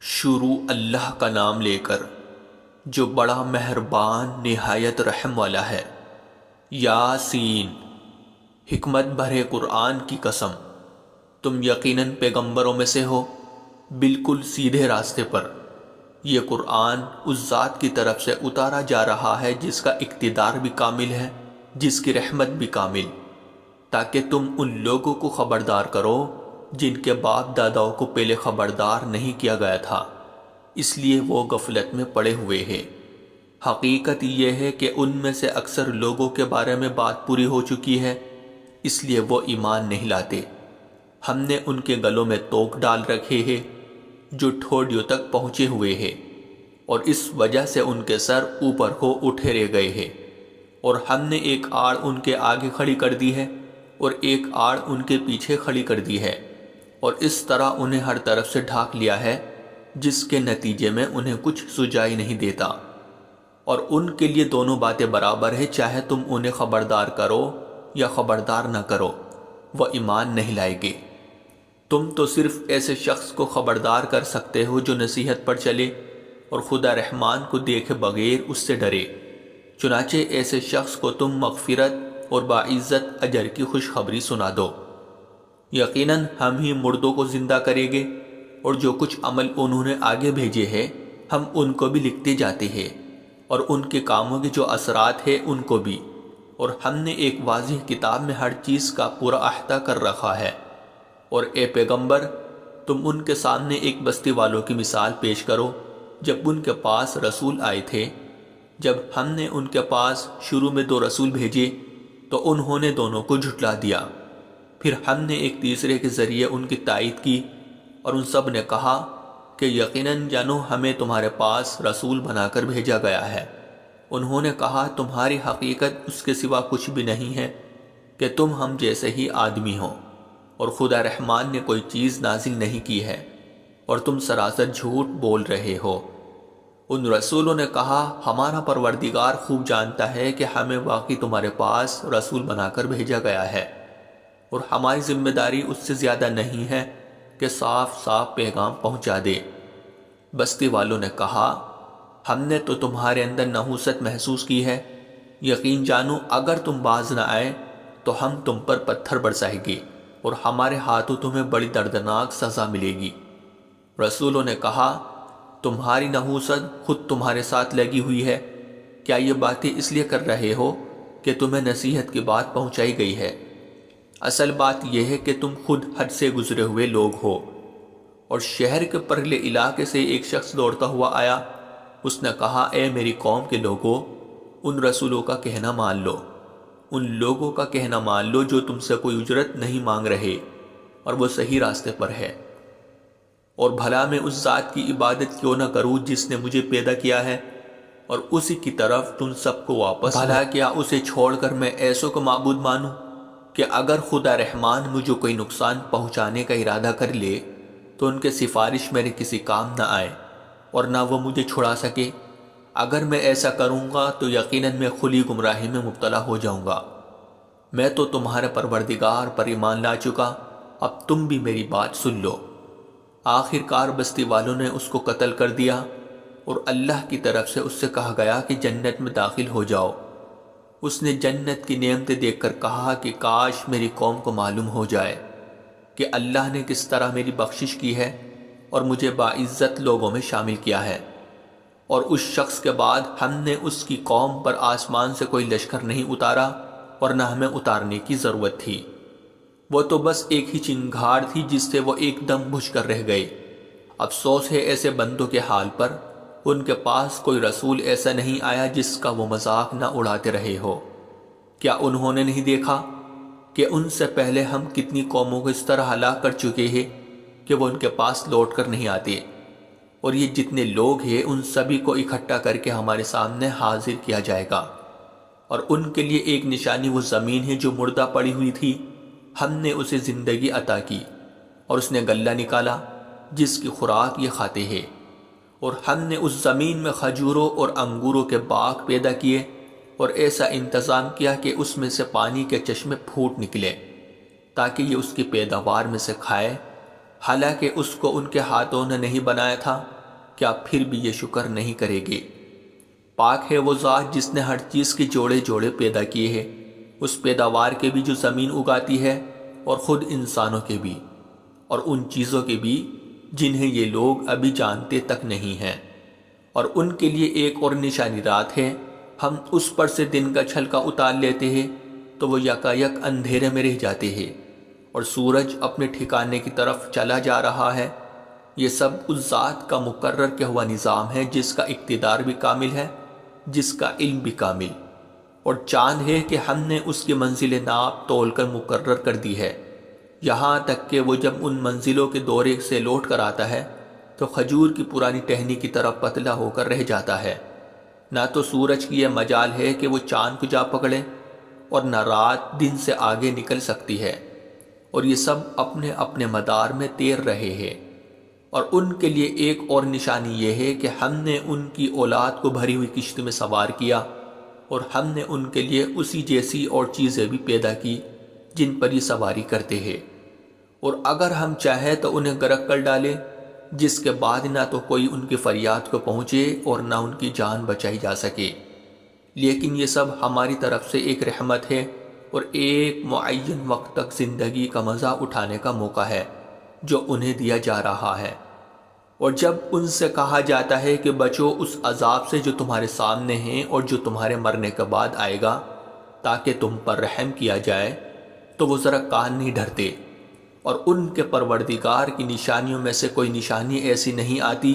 شروع اللہ کا نام لے کر جو بڑا مہربان نہایت رحم والا ہے۔ یاسین، حکمت بھرے قرآن کی قسم، تم یقیناً پیغمبروں میں سے ہو، بالکل سیدھے راستے پر۔ یہ قرآن اس ذات کی طرف سے اتارا جا رہا ہے جس کا اقتدار بھی کامل ہے، جس کی رحمت بھی کامل، تاکہ تم ان لوگوں کو خبردار کرو جن کے باپ داداؤں کو پہلے خبردار نہیں کیا گیا تھا، اس لیے وہ غفلت میں پڑے ہوئے ہیں۔ حقیقت یہ ہے کہ ان میں سے اکثر لوگوں کے بارے میں بات پوری ہو چکی ہے، اس لیے وہ ایمان نہیں لاتے۔ ہم نے ان کے گلوں میں توق ڈال رکھے ہیں جو ٹھوڑیوں تک پہنچے ہوئے ہیں، اور اس وجہ سے ان کے سر اوپر کو اٹھے رہ گئے ہیں، اور ہم نے ایک آڑ ان کے آگے کھڑی کر دی ہے اور ایک آڑ ان کے پیچھے کھڑی کر دی ہے، اور اس طرح انہیں ہر طرف سے ڈھانک لیا ہے، جس کے نتیجے میں انہیں کچھ سجائی نہیں دیتا۔ اور ان کے لیے دونوں باتیں برابر ہے، چاہے تم انہیں خبردار کرو یا خبردار نہ کرو، وہ ایمان نہیں لائیں گے۔ تم تو صرف ایسے شخص کو خبردار کر سکتے ہو جو نصیحت پر چلے اور خدا رحمان کو دیکھے بغیر اس سے ڈرے۔ چنانچہ ایسے شخص کو تم مغفرت اور باعزت اجر کی خوشخبری سنا دو۔ یقیناً ہم ہی مردوں کو زندہ کریں گے، اور جو کچھ عمل انہوں نے آگے بھیجے ہیں ہم ان کو بھی لکھتے جاتے ہیں، اور ان کے کاموں کے جو اثرات ہیں ان کو بھی، اور ہم نے ایک واضح کتاب میں ہر چیز کا پورا احاطہ کر رکھا ہے۔ اور اے پیغمبر، تم ان کے سامنے ایک بستی والوں کی مثال پیش کرو جب ان کے پاس رسول آئے تھے۔ جب ہم نے ان کے پاس شروع میں 2 رسول بھیجے تو انہوں نے دونوں کو جھٹلا دیا، پھر ہم نے ایک تیسرے کے ذریعے ان کی تائید کی، اور ان سب نے کہا کہ یقیناً جانو ہمیں تمہارے پاس رسول بنا کر بھیجا گیا ہے۔ انہوں نے کہا تمہاری حقیقت اس کے سوا کچھ بھی نہیں ہے کہ تم ہم جیسے ہی آدمی ہو، اور خدا رحمان نے کوئی چیز نازل نہیں کی ہے، اور تم سراسر جھوٹ بول رہے ہو۔ ان رسولوں نے کہا ہمارا پروردگار خوب جانتا ہے کہ ہمیں واقعی تمہارے پاس رسول بنا کر بھیجا گیا ہے، اور ہماری ذمہ داری اس سے زیادہ نہیں ہے کہ صاف صاف پیغام پہنچا دے۔ بستی والوں نے کہا ہم نے تو تمہارے اندر نحوست محسوس کی ہے، یقین جانو اگر تم باز نہ آئے تو ہم تم پر پتھر برسائیں گے، اور ہمارے ہاتھوں تمہیں بڑی دردناک سزا ملے گی۔ رسولوں نے کہا تمہاری نحوست خود تمہارے ساتھ لگی ہوئی ہے، کیا یہ باتیں اس لیے کر رہے ہو کہ تمہیں نصیحت کی بات پہنچائی گئی ہے؟ اصل بات یہ ہے کہ تم خود حد سے گزرے ہوئے لوگ ہو۔ اور شہر کے پرلے علاقے سے ایک شخص دوڑتا ہوا آیا، اس نے کہا اے میری قوم کے لوگوں، ان رسولوں کا کہنا مان لو، ان لوگوں کا کہنا مان لو جو تم سے کوئی اجرت نہیں مانگ رہے، اور وہ صحیح راستے پر ہے۔ اور بھلا میں اس ذات کی عبادت کیوں نہ کروں جس نے مجھے پیدا کیا ہے، اور اسی کی طرف تم سب کو واپس، بھلا کیا اسے چھوڑ کر میں ایسوں کو معبود مانوں کہ اگر خدا رحمان مجھے کوئی نقصان پہنچانے کا ارادہ کر لے تو ان کے سفارش میرے کسی کام نہ آئے، اور نہ وہ مجھے چھڑا سکے۔ اگر میں ایسا کروں گا تو یقیناً میں کھلی گمراہی میں مبتلا ہو جاؤں گا۔ میں تو تمہارے پروردگار پر ایمان لا چکا، اب تم بھی میری بات سن لو۔ آخر کار بستی والوں نے اس کو قتل کر دیا، اور اللہ کی طرف سے اس سے کہا گیا کہ جنت میں داخل ہو جاؤ۔ اس نے جنت کی نعمتیں دیکھ کر کہا کہ کاش میری قوم کو معلوم ہو جائے کہ اللہ نے کس طرح میری بخشش کی ہے اور مجھے باعزت لوگوں میں شامل کیا ہے۔ اور اس شخص کے بعد ہم نے اس کی قوم پر آسمان سے کوئی لشکر نہیں اتارا، اور نہ ہمیں اتارنے کی ضرورت تھی، وہ تو بس ایک ہی چنگھاڑ تھی جس سے وہ ایک دم بجھ کر رہ گئے۔ افسوس ہے ایسے بندوں کے حال پر، ان کے پاس کوئی رسول ایسا نہیں آیا جس کا وہ مذاق نہ اڑاتے رہے ہو۔ کیا انہوں نے نہیں دیکھا کہ ان سے پہلے ہم کتنی قوموں کو اس طرح ہلاک کر چکے ہیں کہ وہ ان کے پاس لوٹ کر نہیں آتے، اور یہ جتنے لوگ ہیں ان سبھی کو اکٹھا کر کے ہمارے سامنے حاضر کیا جائے گا، اور ان کے لیے ایک نشانی وہ زمین ہے جو مردہ پڑی ہوئی تھی، ہم نے اسے زندگی عطا کی، اور اس نے غلہ نکالا جس کی خوراک یہ کھاتے ہیں، اور ہم نے اس زمین میں کھجوروں اور انگوروں کے باغ پیدا کیے، اور ایسا انتظام کیا کہ اس میں سے پانی کے چشمے پھوٹ نکلے تاکہ یہ اس کی پیداوار میں سے کھائے، حالانکہ اس کو ان کے ہاتھوں نے نہیں بنایا تھا، کیا پھر بھی یہ شکر نہیں کرے گے؟ پاک ہے وہ ذات جس نے ہر چیز کے جوڑے جوڑے پیدا کیے ہیں، اس پیداوار کے بھی جو زمین اگاتی ہے اور خود انسانوں کے بھی، اور ان چیزوں کے بھی جنہیں یہ لوگ ابھی جانتے تک نہیں ہیں۔ اور ان کے لیے ایک اور نشانی رات ہے، ہم اس پر سے دن کا چھلکا اتار لیتے ہیں تو وہ یکا یک اندھیرے میں رہ جاتے ہیں، اور سورج اپنے ٹھکانے کی طرف چلا جا رہا ہے۔ یہ سب اس ذات کا مقرر کیا ہوا نظام ہے جس کا اقتدار بھی کامل ہے، جس کا علم بھی کامل، اور چاند ہے کہ ہم نے اس کی منزل ناپ تول کر مقرر کر دی ہے، یہاں تک کہ وہ جب ان منزلوں کے دورے سے لوٹ کر آتا ہے تو کھجور کی پرانی ٹہنی کی طرح پتلا ہو کر رہ جاتا ہے۔ نہ تو سورج کی یہ مجال ہے کہ وہ چاند کو جا پکڑے، اور نہ رات دن سے آگے نکل سکتی ہے، اور یہ سب اپنے اپنے مدار میں تیر رہے ہیں۔ اور ان کے لیے ایک اور نشانی یہ ہے کہ ہم نے ان کی اولاد کو بھری ہوئی کشتی میں سوار کیا، اور ہم نے ان کے لیے اسی جیسی اور چیزیں بھی پیدا کی جن پر یہ سواری کرتے ہیں، اور اگر ہم چاہیں تو انہیں غرق کر ڈالے، جس کے بعد نہ تو کوئی ان کی فریاد کو پہنچے اور نہ ان کی جان بچائی جا سکے۔ لیکن یہ سب ہماری طرف سے ایک رحمت ہے اور ایک معین وقت تک زندگی کا مزہ اٹھانے کا موقع ہے جو انہیں دیا جا رہا ہے۔ اور جب ان سے کہا جاتا ہے کہ بچو اس عذاب سے جو تمہارے سامنے ہیں اور جو تمہارے مرنے کے بعد آئے گا تاکہ تم پر رحم کیا جائے، تو وہ ذرا کان نہیں دھرتے، اور ان کے پروردگار کی نشانیوں میں سے کوئی نشانی ایسی نہیں آتی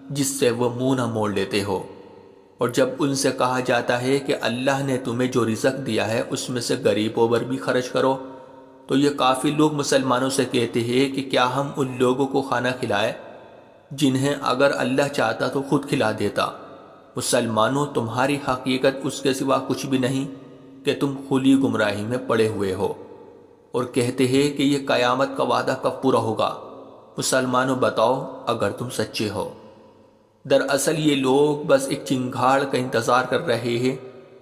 جس سے وہ منہ نہ موڑ لیتے ہو۔ اور جب ان سے کہا جاتا ہے کہ اللہ نے تمہیں جو رزق دیا ہے اس میں سے غریبوں پر بھی خرچ کرو، تو یہ کافی لوگ مسلمانوں سے کہتے ہیں کہ کیا ہم ان لوگوں کو کھانا کھلائے جنہیں اگر اللہ چاہتا تو خود کھلا دیتا۔ مسلمانوں، تمہاری حقیقت اس کے سوا کچھ بھی نہیں کہ تم کھلی گمراہی میں پڑے ہوئے ہو۔ اور کہتے ہیں کہ یہ قیامت کا وعدہ کب پورا ہوگا؟ مسلمانوں بتاؤ اگر تم سچے ہو۔ دراصل یہ لوگ بس ایک چنگھاڑ کا انتظار کر رہے ہیں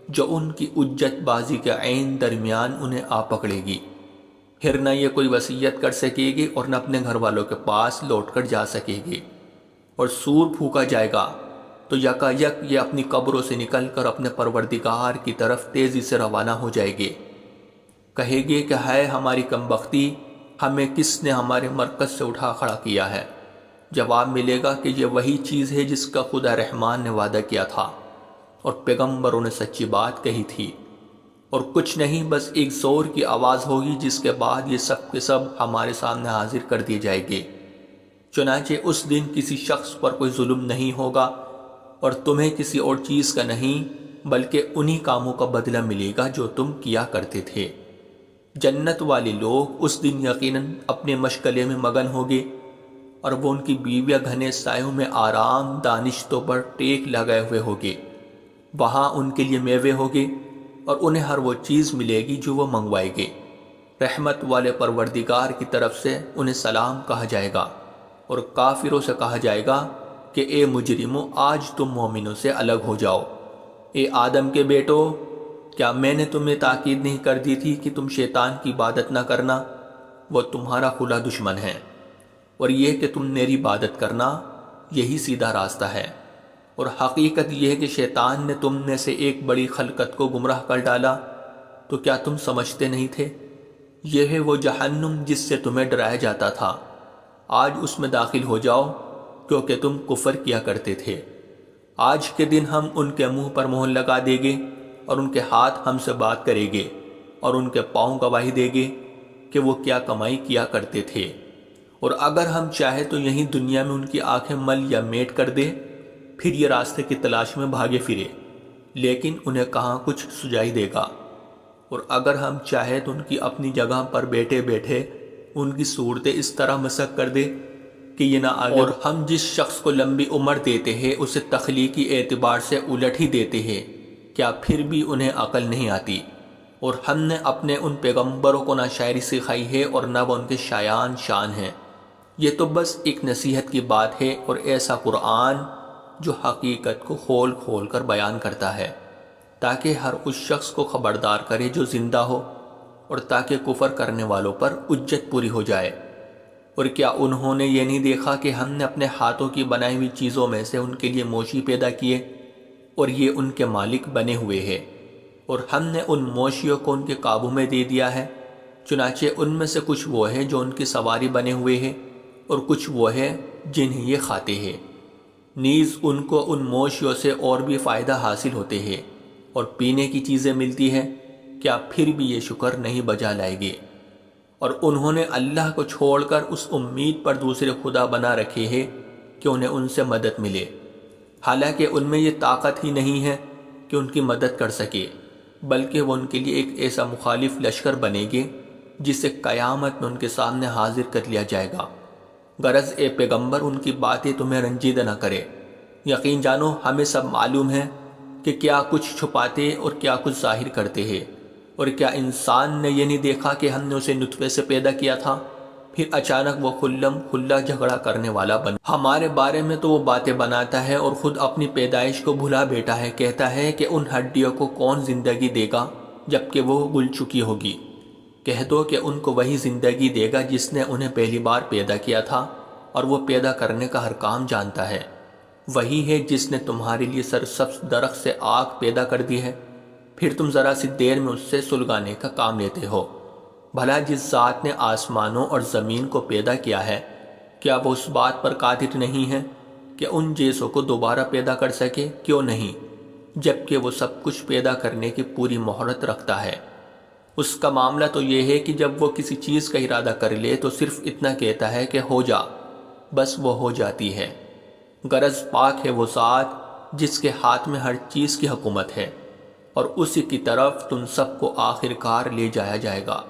جو ان کی اجت بازی کے عین درمیان انہیں آ پکڑے گی۔ پھر نہ یہ کوئی وصیت کر سکے گی اور نہ اپنے گھر والوں کے پاس لوٹ کر جا سکے گی، اور سور پھونکا جائے گا تو یکا یک یہ اپنی قبروں سے نکل کر اپنے پروردگار کی طرف تیزی سے روانہ ہو جائے گے۔ کہے گے کہ ہے ہماری کمبختی، ہمیں کس نے ہمارے مرکز سے اٹھا کھڑا کیا ہے؟ جواب ملے گا کہ یہ وہی چیز ہے جس کا خدا رحمان نے وعدہ کیا تھا اور پیغمبروں نے سچی بات کہی تھی، اور کچھ نہیں، بس ایک زور کی آواز ہوگی جس کے بعد یہ سب کے سب ہمارے سامنے حاضر کر دیے جائیں گے۔ چنانچہ اس دن کسی شخص پر کوئی ظلم نہیں ہوگا اور تمہیں کسی اور چیز کا نہیں بلکہ انہی کاموں کا بدلہ ملے گا جو تم کیا کرتے تھے۔ جنت والے لوگ اس دن یقیناً اپنے مشغلے میں مگن ہوگے، اور وہ ان کی بیویاں گھنے سایوں میں آرام دانشتوں پر ٹیک لگائے ہوئے ہوگے۔ وہاں ان کے لیے میوے ہوگے اور انہیں ہر وہ چیز ملے گی جو وہ منگوائے گے۔ رحمت والے پروردگار کی طرف سے انہیں سلام کہا جائے گا، اور کافروں سے کہا جائے گا کہ اے مجرموں، آج تم مومنوں سے الگ ہو جاؤ۔ اے آدم کے بیٹو، کیا میں نے تمہیں تاکید نہیں کر دی تھی کہ تم شیطان کی عبادت نہ کرنا؟ وہ تمہارا کھلا دشمن ہے، اور یہ کہ تم میری عبادت کرنا، یہی سیدھا راستہ ہے۔ اور حقیقت یہ ہے کہ شیطان نے تم میں سے ایک بڑی خلقت کو گمراہ کر ڈالا، تو کیا تم سمجھتے نہیں تھے؟ یہ ہے وہ جہنم جس سے تمہیں ڈرایا جاتا تھا، آج اس میں داخل ہو جاؤ کیونکہ تم کفر کیا کرتے تھے۔ آج کے دن ہم ان کے منہ پر مہر لگا دیں گے، اور ان کے ہاتھ ہم سے بات کریں گے، اور ان کے پاؤں گواہی دیں گے کہ وہ کیا کمائی کیا کرتے تھے۔ اور اگر ہم چاہیں تو یہیں دنیا میں ان کی آنکھیں مل یا میٹ کر دے، پھر یہ راستے کی تلاش میں بھاگے پھرے، لیکن انہیں کہاں کچھ سجائی دے گا۔ اور اگر ہم چاہیں تو ان کی اپنی جگہ پر بیٹھے بیٹھے ان کی صورتیں اس طرح مسخ کر دے کہ یہ نہ آگے، اور ہم جس شخص کو لمبی عمر دیتے ہیں اسے تخلیقی اعتبار سے الٹ ہی دیتے ہیں، کیا پھر بھی انہیں عقل نہیں آتی؟ اور ہم نے اپنے ان پیغمبروں کو نہ شاعری سکھائی ہے اور نہ وہ ان کے شایان شان ہیں۔ یہ تو بس ایک نصیحت کی بات ہے، اور ایسا قرآن جو حقیقت کو کھول کھول کر بیان کرتا ہے تاکہ ہر اس شخص کو خبردار کرے جو زندہ ہو، اور تاکہ کفر کرنے والوں پر حجت پوری ہو جائے۔ اور کیا انہوں نے یہ نہیں دیکھا کہ ہم نے اپنے ہاتھوں کی بنائی ہوئی چیزوں میں سے ان کے لیے موشی پیدا کیے اور یہ ان کے مالک بنے ہوئے ہیں، اور ہم نے ان موشیوں کو ان کے قابو میں دے دیا ہے، چنانچہ ان میں سے کچھ وہ ہیں جو ان کی سواری بنے ہوئے ہیں اور کچھ وہ ہیں جنہیں یہ کھاتے ہیں۔ نیز ان کو ان موشیوں سے اور بھی فائدہ حاصل ہوتے ہیں اور پینے کی چیزیں ملتی ہیں، کیا پھر بھی یہ شکر نہیں بجا لائے گے؟ اور انہوں نے اللہ کو چھوڑ کر اس امید پر دوسرے خدا بنا رکھے ہیں کہ انہیں ان سے مدد ملے، حالانکہ ان میں یہ طاقت ہی نہیں ہے کہ ان کی مدد کر سکے، بلکہ وہ ان کے لیے ایک ایسا مخالف لشکر بنے گے جسے قیامت میں ان کے سامنے حاضر کر لیا جائے گا۔ غرض اے پیغمبر ان کی باتیں تمہیں رنجیدہ نہ کرے، یقین جانو ہمیں سب معلوم ہے کہ کیا کچھ چھپاتے اور کیا کچھ ظاہر کرتے ہیں۔ اور کیا انسان نے یہ نہیں دیکھا کہ ہم نے اسے نطفے سے پیدا کیا تھا، پھر اچانک وہ خلم کھلا جھگڑا کرنے والا بنا؟ ہمارے بارے میں تو وہ باتیں بناتا ہے اور خود اپنی پیدائش کو بھلا بیٹھا ہے، کہتا ہے کہ ان ہڈیوں کو کون زندگی دے گا جبکہ وہ گل چکی ہوگی؟ کہہ دو کہ ان کو وہی زندگی دے گا جس نے انہیں پہلی بار پیدا کیا تھا، اور وہ پیدا کرنے کا ہر کام جانتا ہے۔ وہی ہے جس نے تمہارے لیے سرسبز درخت سے آگ پیدا کر دی ہے، پھر تم ذرا سی دیر میں اس سے سلگانے کا کام لیتے ہو۔ بھلا جس ذات نے آسمانوں اور زمین کو پیدا کیا ہے، کیا وہ اس بات پر قادر نہیں ہے کہ ان جیسوں کو دوبارہ پیدا کر سکے؟ کیوں نہیں، جبکہ وہ سب کچھ پیدا کرنے کی پوری مہارت رکھتا ہے۔ اس کا معاملہ تو یہ ہے کہ جب وہ کسی چیز کا ارادہ کر لے تو صرف اتنا کہتا ہے کہ ہو جا، بس وہ ہو جاتی ہے۔ غرض پاک ہے وہ ذات جس کے ہاتھ میں ہر چیز کی حکومت ہے، اور اسی کی طرف تم سب کو آخر کار لے جایا جائے گا۔